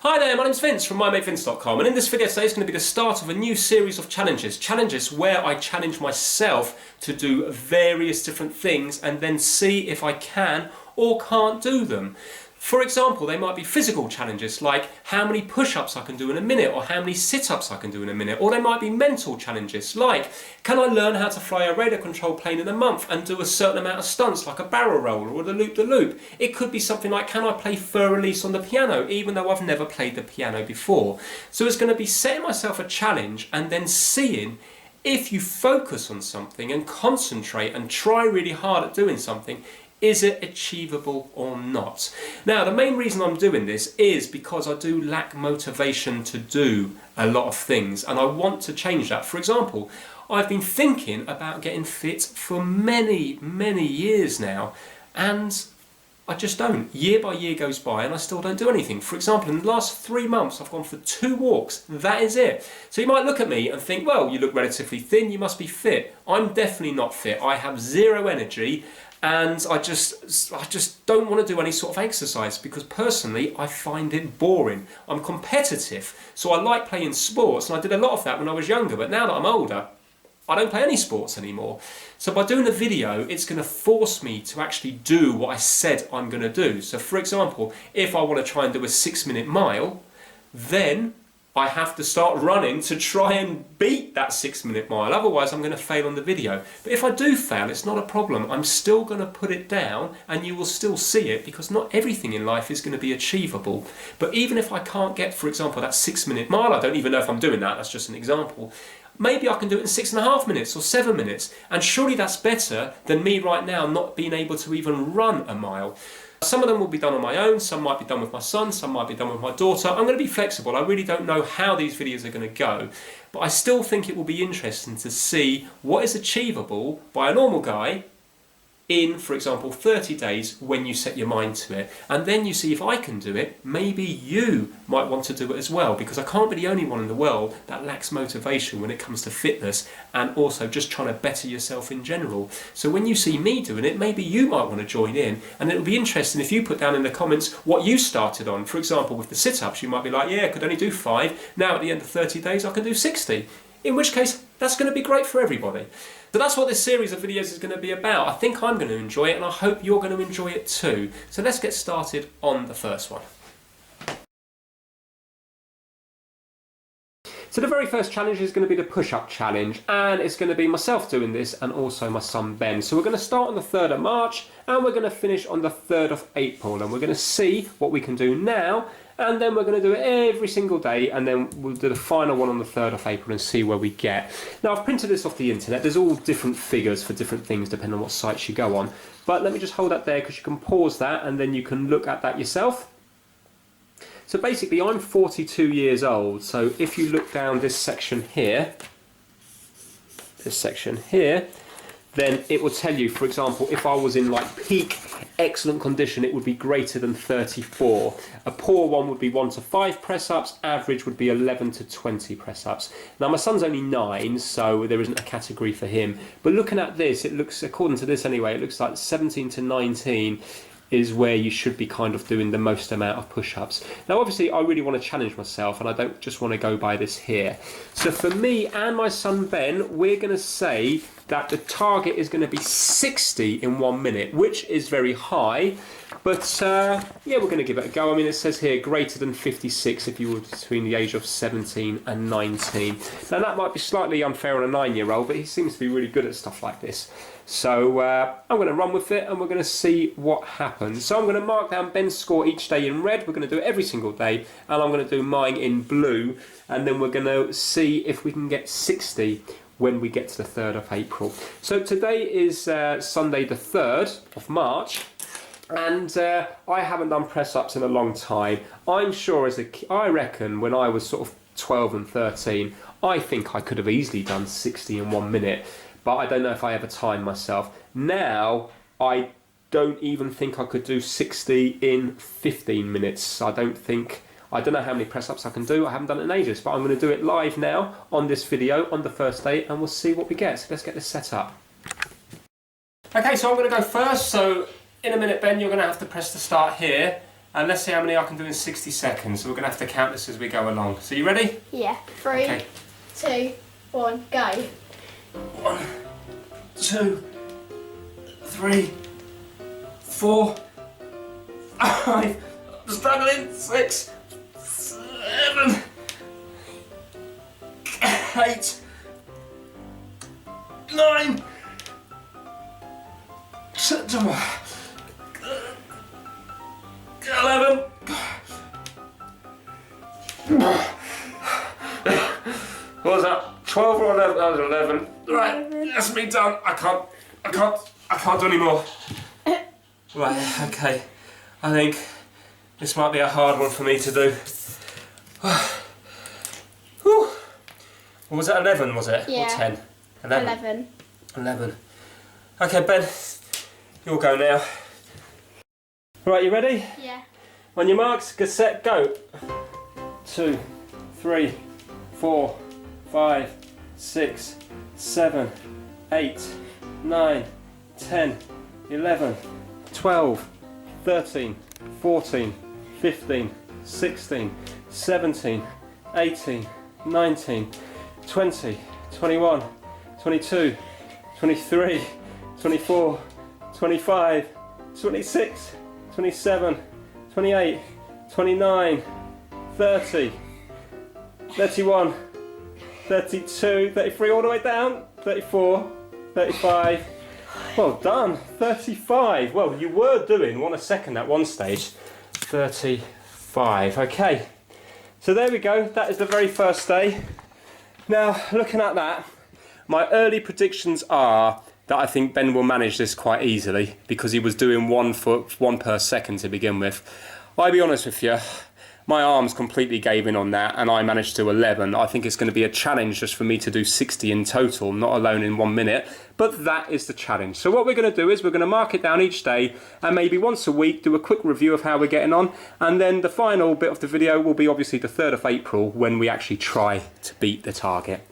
Hi there, my name's Vince from mymatevince.com, and in this video today is going to be the start of a new series of challenges where I challenge myself to do various different things and then see if I can or can't do them. For example, they might be physical challenges like how many push-ups I can do in a minute or how many sit-ups I can do in a minute, or they might be mental challenges like can I learn how to fly a radar control plane in a month and do a certain amount of stunts like a barrel roll or the loop-the-loop. It could be something like can I play fur release on the piano even though I've never played the piano before. So it's going to be setting myself a challenge and then seeing if you focus on something and concentrate and try really hard at doing something, is it achievable or not? Now, the main reason I'm doing this is because I do lack motivation to do a lot of things and I want to change that. For example, I've been thinking about getting fit for many years now and I just don't. Year by year goes by and I still don't do anything. For example, in the last 3 months, I've gone for 2 walks. That is it. So you might look at me and think, well, you look relatively thin, you must be fit. I'm definitely not fit. I have zero energy and I just don't want to do any sort of exercise because personally I find it boring. I'm competitive, so I like playing sports and I did a lot of that when I was younger, but now that I'm older, I don't play any sports anymore. So by doing the video, it's going to force me to actually do what I said I'm going to do. So for example, if I want to try and do a 6-minute mile, then I have to start running to try and beat that 6-minute mile, otherwise I'm going to fail on the video. But if I do fail, it's not a problem. I'm still going to put it down and you will still see it because not everything in life is going to be achievable. But even if I can't get, for example, that 6-minute mile, I don't even know if I'm doing that, that's just an example, maybe I can do it in 6.5 minutes or 7 minutes. And surely that's better than me right now not being able to even run a mile. Some of them will be done on my own, some might be done with my son, some might be done with my daughter. I'm going to be flexible. I really don't know how these videos are going to go, but I still think it will be interesting to see what is achievable by a normal guy in, for example, 30 days when you set your mind to it. And then you see if I can do it, maybe you might want to do it as well, because I can't be the only one in the world that lacks motivation when it comes to fitness and also just trying to better yourself in general. So when you see me doing it, maybe you might want to join in, and it'll be interesting if you put down in the comments what you started on. For example, with the sit-ups, you might be like, yeah, I could only do 5. Now at the end of 30 days, I can do 60. In which case, that's going to be great for everybody. So that's what this series of videos is going to be about. I think I'm going to enjoy it and I hope you're going to enjoy it too. So let's get started on the first one. So the very first challenge is going to be the push-up challenge, and it's going to be myself doing this and also my son Ben. So we're going to start on the 3rd of March and we're going to finish on the 3rd of April, and we're going to see what we can do now, and then we're going to do it every single day, and then we'll do the final one on the 3rd of April and see where we get. Now I've printed this off the internet. There's all different figures for different things depending on what sites you go on, but let me just hold that there because you can pause that and then you can look at that yourself. So basically I'm 42 years old, so if you look down this section here, then it will tell you, for example, if I was in like peak excellent condition, it would be greater than 34. A poor one would be 1 to 5 press-ups, average would be 11 to 20 press-ups. Now my son's only 9, so there isn't a category for him, but looking at this, it looks, according to this anyway, it looks like 17 to 19 is where you should be kind of doing the most amount of push-ups. Now obviously I really want to challenge myself and I don't just want to go by this here. So for me and my son Ben, we're going to say that the target is going to be 60 in 1 minute, which is very high, but yeah, we're going to give it a go. I mean, it says here greater than 56 if you were between the age of 17 and 19. Now that might be slightly unfair on a 9-year-old, but he seems to be really good at stuff like this. So I'm going to run with it and we're going to see what happens. So I'm going to mark down Ben's score each day in red. We're going to do it every single day, and I'm going to do mine in blue, and then we're going to see if we can get 60 when we get to the 3rd of April. So today is Sunday the 3rd of March, and I haven't done press-ups in a long time. I'm sure as a kid, I reckon when I was sort of 12 and 13, I think I could have easily done 60 in 1 minute. But I don't know if I ever timed myself. Now, I don't even think I could do 60 in 15 minutes. I don't know how many press-ups I can do. I haven't done it in ages, but I'm going to do it live now on this video on the first day, and we'll see what we get. So let's get this set up. Okay, so I'm going to go first. So in a minute, Ben, you're going to have to press the start here. And let's see how many I can do in 60 seconds. So we're going to have to count this as we go along. So you ready? Yeah. 3, Okay. 2, 1, go. 1, 2, 3, 4, 5, I'm struggling, 6, 7, 8, 9, 11. What was that? 12 or 11? That was 11. Right, that's me done. I can't do any more. Right, okay. I think this might be a hard one for me to do. Whew. What was that, 11 was it? Yeah. Or 10? 11. 11. 11. Okay, Ben, you'll go now. Right, you ready? Yeah. On your marks, get set, go. 2, 3, 4, 5, 6, 7, 8, 9, 10, 11, 12, 13, 14, 15, 16, 17, 18, 19, 20, 21, 22, 23, 24, 25, 26, 27, 28, 29, 30, 31, 32, 33, all the way down, 34, 35, well done, 35, well you were doing 1 a second at one stage, 35, okay, so there we go, that is the very first day. Now looking at that, my early predictions are that I think Ben will manage this quite easily because he was doing 1 per second to begin with. I'll be honest with you, my arms completely gave in on that and I managed to 11. I think it's going to be a challenge just for me to do 60 in total, not alone in 1 minute, but that is the challenge. So what we're going to do is we're going to mark it down each day and maybe once a week do a quick review of how we're getting on, and then the final bit of the video will be obviously the 3rd of April when we actually try to beat the target.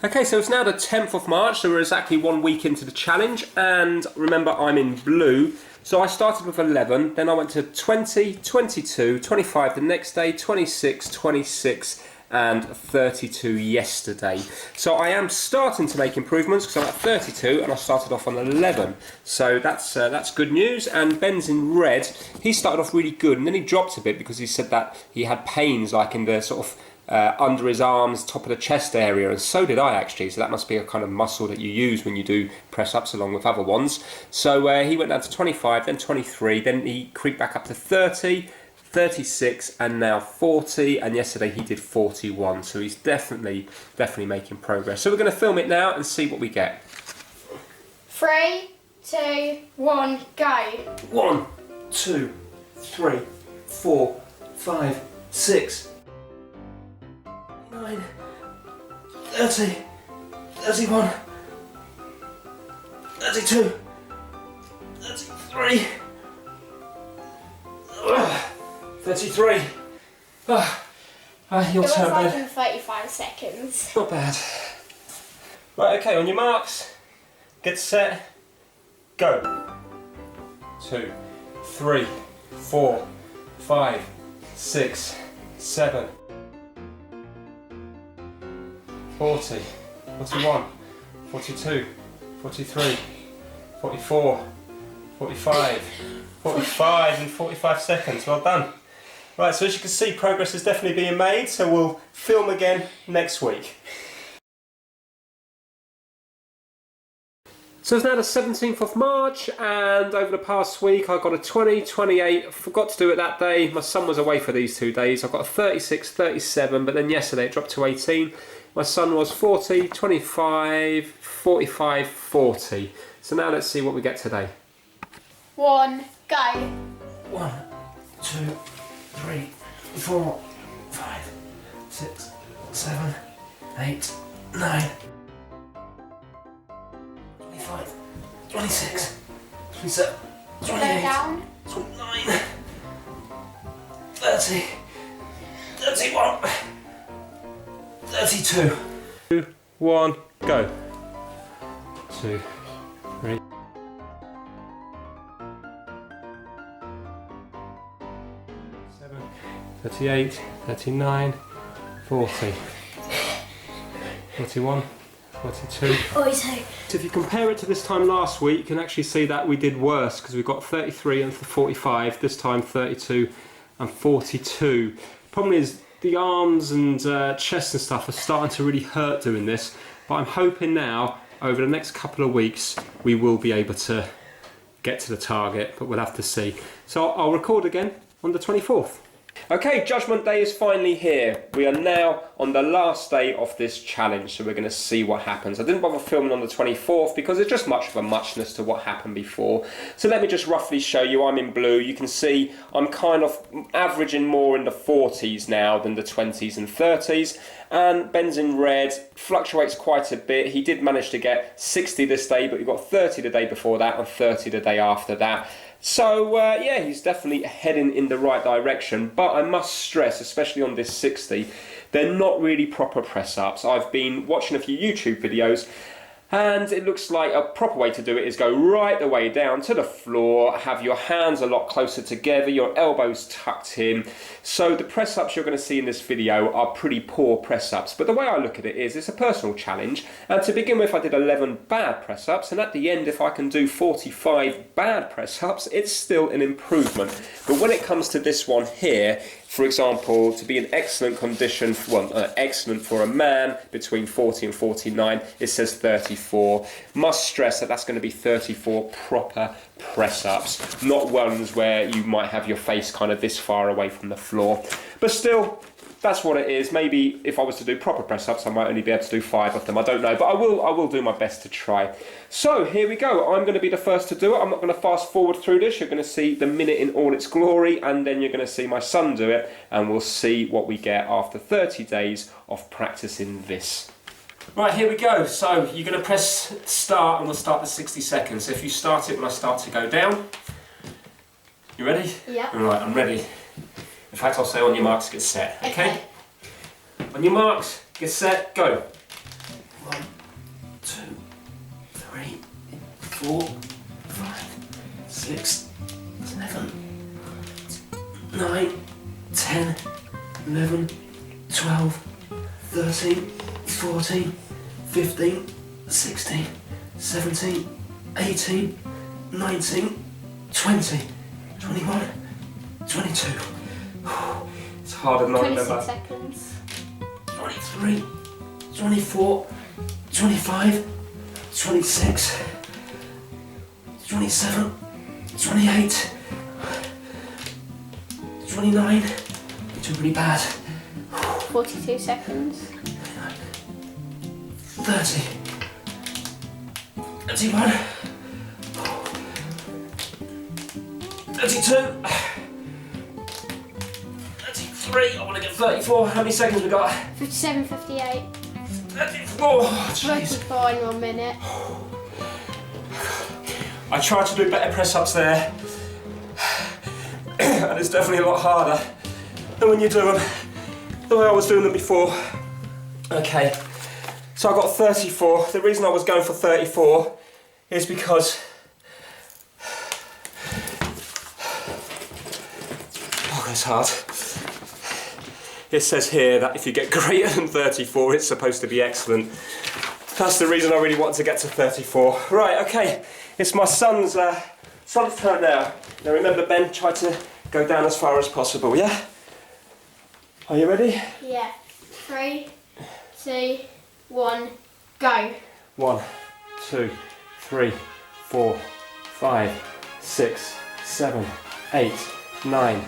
Okay, so it's now the 10th of March, so we're exactly 1 week into the challenge, and remember I'm in blue, so I started with 11, then I went to 20, 22, 25 the next day, 26, 26 and 32 yesterday. So I am starting to make improvements because I'm at 32 and I started off on 11. So that's good news, and Ben's in red. He started off really good and then he dropped a bit because he said that he had pains like in the sort of under his arms, top of the chest area, and so did I actually, so that must be a kind of muscle that you use when you do press ups along with other ones. So he went down to 25, then 23, then he creeped back up to 30, 36 and now 40, and yesterday he did 41, so he's definitely making progress. So we're going to film it now and see what we get. 3, 2, 1, go. 1, 2, 3, 4, 5, 6, 9, 30, 31, 32, 33, 33. Your It was turn, like Ben. in 35 seconds. Not bad. Right, okay, on your marks, get set, go. 2, 3, 4, 5, 6, 7, 40, 41, 42, 43, 44, 45, 45 in 45 seconds. Well done. Right, so as you can see, progress is definitely being made, so we'll film again next week. So it's now the 17th of March, and over the past week I got a 20, 28, forgot to do it that day, my son was away for these 2 days, I got a 36, 37, but then yesterday it dropped to 18. My son was 40, 25, 45, 40. So now let's see what we get today. 1, go. 1, 2, 3, 4, 5, 6, 7, 8, 9, 25, 26, 27, Go 28, down. 29, 30, 31, 32. 2, 1, go. 2, 3, 38, 39, 40, 41, 42. Oh, so. So if you compare it to this time last week, you can actually see that we did worse because we got 33 and 45, this time 32 and 42. Problem is the arms and chest and stuff are starting to really hurt doing this, but I'm hoping now over the next couple of weeks we will be able to get to the target, but we'll have to see. So I'll record again on the 24th. Okay, Judgment Day is finally here. We are now on the last day of this challenge, so we're going to see what happens. I didn't bother filming on the 24th because it's just much of a muchness to what happened before. So let me just roughly show you. I'm in blue. You can see I'm kind of averaging more in the 40s now than the 20s and 30s. And Ben's in red, fluctuates quite a bit. He did manage to get 60 this day, but he got 30 the day before that and 30 the day after that. So yeah, he's definitely heading in the right direction, but I must stress, especially on this 60, they're not really proper press-ups. I've been watching a few YouTube videos and it looks like a proper way to do it is go right the way down to the floor, have your hands a lot closer together, your elbows tucked in. So the press-ups you're going to see in this video are pretty poor press-ups, but the way I look at it is it's a personal challenge, and to begin with I did 11 bad press-ups, and at the end if I can do 45 bad press-ups it's still an improvement. But when it comes to this one here, for example, to be in excellent condition, excellent for a man between 40 and 49, it says 34. Must stress that that's going to be 34 proper press-ups, not ones where you might have your face kind of this far away from the floor. But still, that's what it is. Maybe if I was to do proper press-ups, I might only be able to do 5 of them. I don't know, but I will do my best to try. So here we go. I'm going to be the first to do it. I'm not going to fast forward through this. You're going to see the minute in all its glory, and then you're going to see my son do it, and we'll see what we get after 30 days of practicing this. Right, here we go. So you're going to press start, and we'll start the 60 seconds. So if you start it when I start to go down. You ready? Yeah. All right, I'm ready. In fact, I'll say on your marks, get set. Okay? On your marks, get set, go. 1, 2, 3, 4, 5, 6, 7, 9, 10, 11, 12, 13, 14, 15, 16, 17, 18, 19, 20, 21, 22. It's harder than I remember. 26 seconds. 23, 24, 25, 26, 27, 28, 29. Too really bad. 42 seconds. 30, 31, 32. 33, I want to get 34. How many seconds we got? 57, 58. 34. Jeez. 34 in 1 minute. I tried to do better press-ups there, and it's definitely a lot harder than when you do them the way I was doing them before. Okay, so I got 34. The reason I was going for 34 is because it's hard. It says here that if you get greater than 34, it's supposed to be excellent. That's the reason I really wanted to get to 34. Right, okay, it's my son's turn now. Now remember, Ben, try to go down as far as possible, yeah? Are you ready? Yeah. 3, 2, 1, go. 1, 2, 3, 4, 5, 6, 7, 8, 9,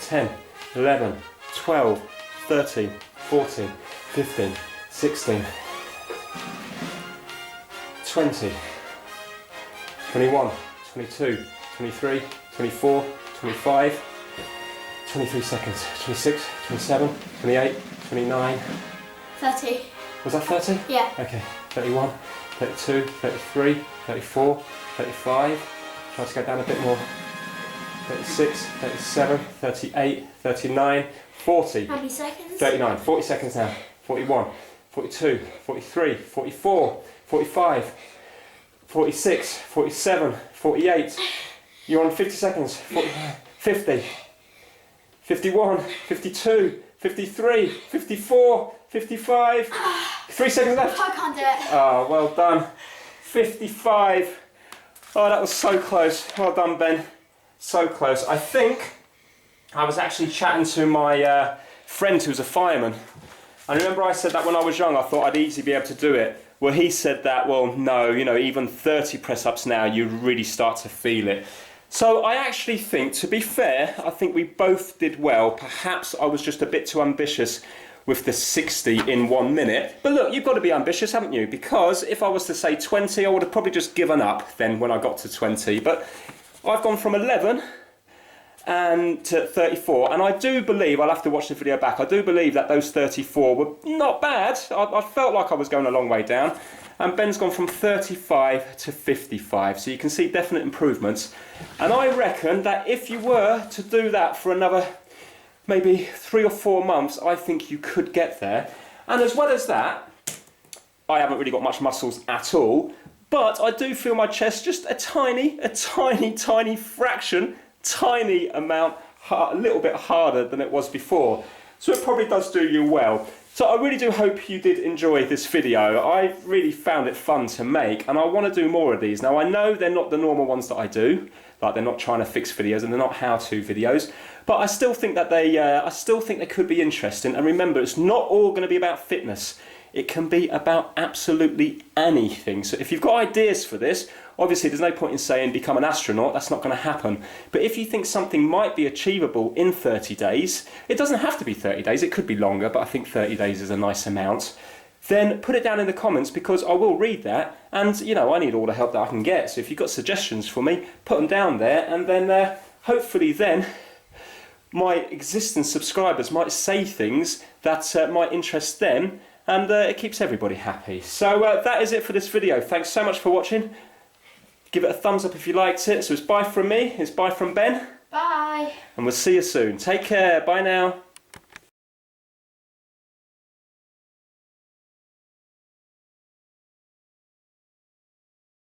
10, 11, 12, 13, 14, 15, 16, 20, 21, 22, 23, 24, 25, 23 seconds, 26, 27, 28, 29. 30. Was that 30? Yeah. Okay, 31, 32, 33, 34, 35. Try to go down a bit more. 36, 37, 38, 39, 40. How many seconds? 39, 40 seconds now. 41, 42, 43, 44, 45, 46, 47, 48. You're on 50 seconds. 50, 51, 52, 53, 54, 55. 3 seconds left. I can't do it. Oh, well done. 55. Oh, that was so close. Well done, Ben. So close. I think I was actually chatting to my friend who's a fireman. And remember I said that when I was young, I thought I'd easily be able to do it. Well, he said that, well, no, you know, even 30 press-ups now, you really start to feel it. So I actually think, to be fair, I think we both did well. Perhaps I was just a bit too ambitious with the 60 in 1 minute. But look, you've got to be ambitious, haven't you? Because if I was to say 20, I would have probably just given up then when I got to 20. But I've gone from 11 and to 34, and I do believe, I'll have to watch the video back, I do believe that those 34 were not bad. I felt like I was going a long way down. And Ben's gone from 35 to 55, so you can see definite improvements. And I reckon that if you were to do that for another maybe 3 or 4 months, I think you could get there. And as well as that, I haven't really got much muscles at all, but I do feel my chest just a tiny fraction, tiny amount, a little bit harder than it was before. So it probably does do you well. So I really do hope you did enjoy this video. I really found it fun to make, and I want to do more of these. Now I know they're not the normal ones that I do, like they're not trying to fix videos and they're not how-to videos, but I still think that they could be interesting. And remember, it's not all going to be about fitness. It can be about absolutely anything. So if you've got ideas for this, obviously there's no point in saying become an astronaut, that's not going to happen. But if you think something might be achievable in 30 days, it doesn't have to be 30 days, it could be longer, but I think 30 days is a nice amount, then put it down in the comments, because I will read that, and you know, I need all the help that I can get. So if you've got suggestions for me, put them down there, and then hopefully then my existing subscribers might say things that might interest them, and it keeps everybody happy. So that is it for this video. Thanks so much for watching. Give it a thumbs up if you liked it. So it's bye from me, it's bye from Ben. Bye. And we'll see you soon. Take care, bye now.